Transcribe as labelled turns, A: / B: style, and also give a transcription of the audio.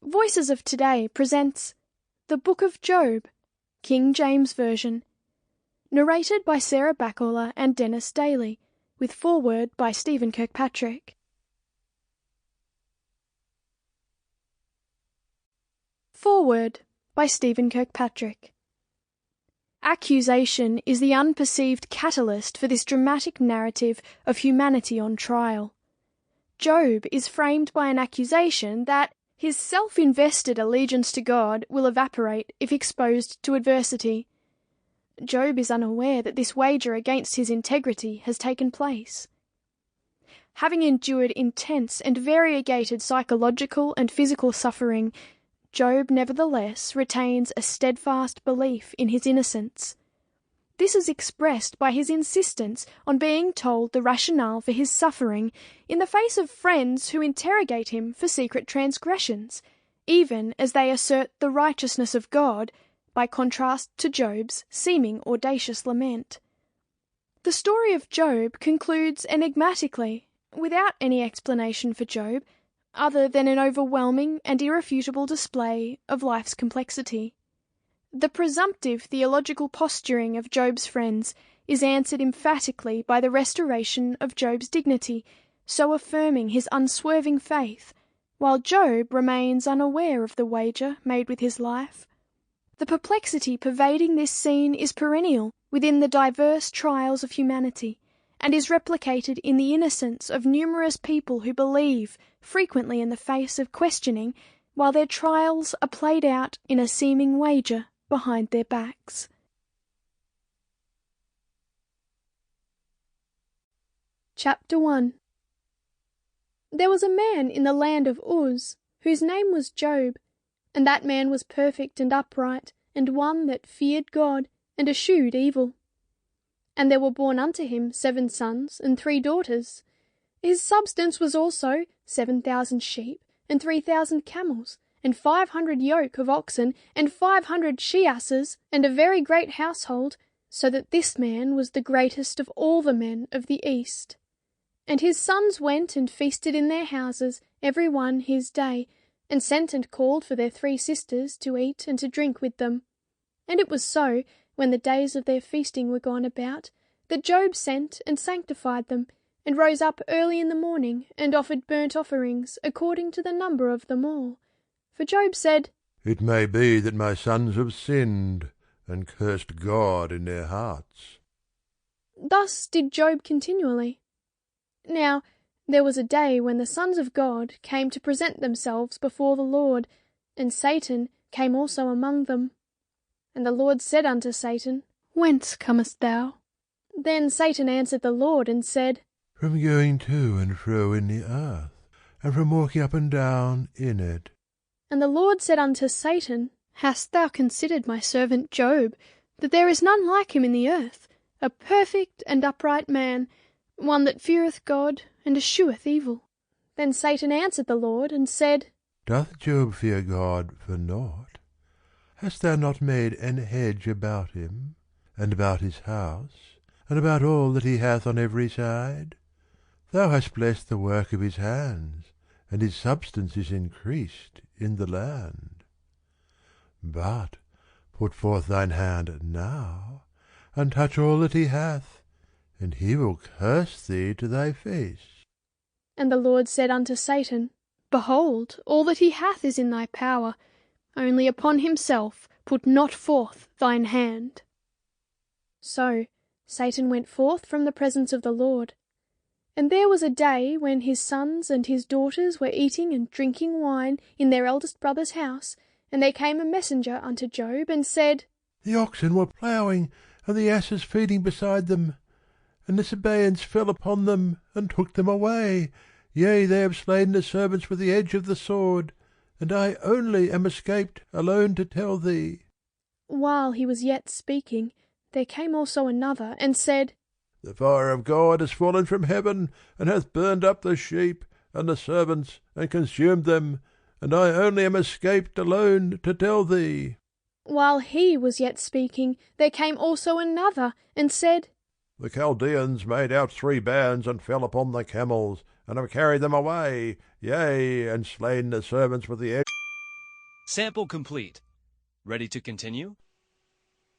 A: Voices of Today presents The Book of Job, King James Version, narrated by Sarah Bacaller and Denis Daly, with foreword by Stephen Kirkpatrick. Foreword by Stephen Kirkpatrick. Accusation is the unperceived catalyst for this dramatic narrative of humanity on trial. Job is framed by an accusation that his self-invested allegiance to God will evaporate if exposed to adversity. Job is unaware that this wager against his integrity has taken place. Having endured intense and variegated psychological and physical suffering, Job nevertheless retains a steadfast belief in his innocence. This is expressed by his insistence on being told the rationale for his suffering in the face of friends who interrogate him for secret transgressions, even as they assert the righteousness of God, by contrast to Job's seeming audacious lament. The story of Job concludes enigmatically, without any explanation for Job, other than an overwhelming and irrefutable display of life's complexity. The presumptive theological posturing of Job's friends is answered emphatically by the restoration of Job's dignity, so affirming his unswerving faith, while Job remains unaware of the wager made with his life. The perplexity pervading this scene is perennial within the diverse trials of humanity, and is replicated in the innocence of numerous people who believe, frequently in the face of questioning, while their trials are played out in a seeming wager behind their backs. Chapter 1. There was a man in the land of Uz, whose name was Job, and that man was perfect and upright, and one that feared God, and eschewed evil. And there were born unto him 7 sons and 3 daughters. His substance was also 7,000 sheep, and 3,000 camels, and 500 yoke of oxen, and 500 she-asses, and a very great household, so that this man was the greatest of all the men of the east. And his sons went and feasted in their houses, every one his day, and sent and called for their 3 sisters to eat and to drink with them. And it was so, when the days of their feasting were gone about, that Job sent and sanctified them, and rose up early in the morning, and offered burnt offerings according to the number of them all. For Job said,
B: It may be that my sons have sinned, and cursed God in their hearts.
A: Thus did Job continually. Now there was a day when the sons of God came to present themselves before the Lord, and Satan came also among them. And the Lord said unto Satan, Whence comest thou? Then Satan answered the Lord, and said,
B: From going to and fro in the earth, and from walking up and down in it.
A: And the Lord said unto Satan, Hast thou considered my servant Job, that there is none like him in the earth, a perfect and upright man, one that feareth God, and escheweth evil? Then Satan answered the Lord, and said,
B: Doth Job fear God for naught? Hast thou not made an hedge about him, and about his house, and about all that he hath on every side? Thou hast blessed the work of his hands, and his substance is increased in the land. But put forth thine hand now, and touch all that he hath, and he will curse thee to thy face.
A: And the Lord said unto Satan, Behold, all that he hath is in thy power, only upon himself put not forth thine hand. So Satan went forth from the presence of the Lord. And there was a day when his sons and his daughters were eating and drinking wine in their eldest brother's house, and there came a messenger unto Job, and said,
B: The oxen were ploughing, and the asses feeding beside them, and the Sabaeans fell upon them, and took them away. Yea, they have slain the servants with the edge of the sword, and I only am escaped alone to tell thee.
A: While he was yet speaking, there came also another, and said,
B: The fire of God has fallen from heaven, and hath burned up the sheep and the servants, and consumed them, and I only am escaped alone to tell thee.
A: While he was yet speaking, there came also another, and said,
B: The Chaldeans made out 3 bands, and fell upon the camels, and have carried them away, yea, and slain the servants with the edge.
C: Sample complete. Ready to continue?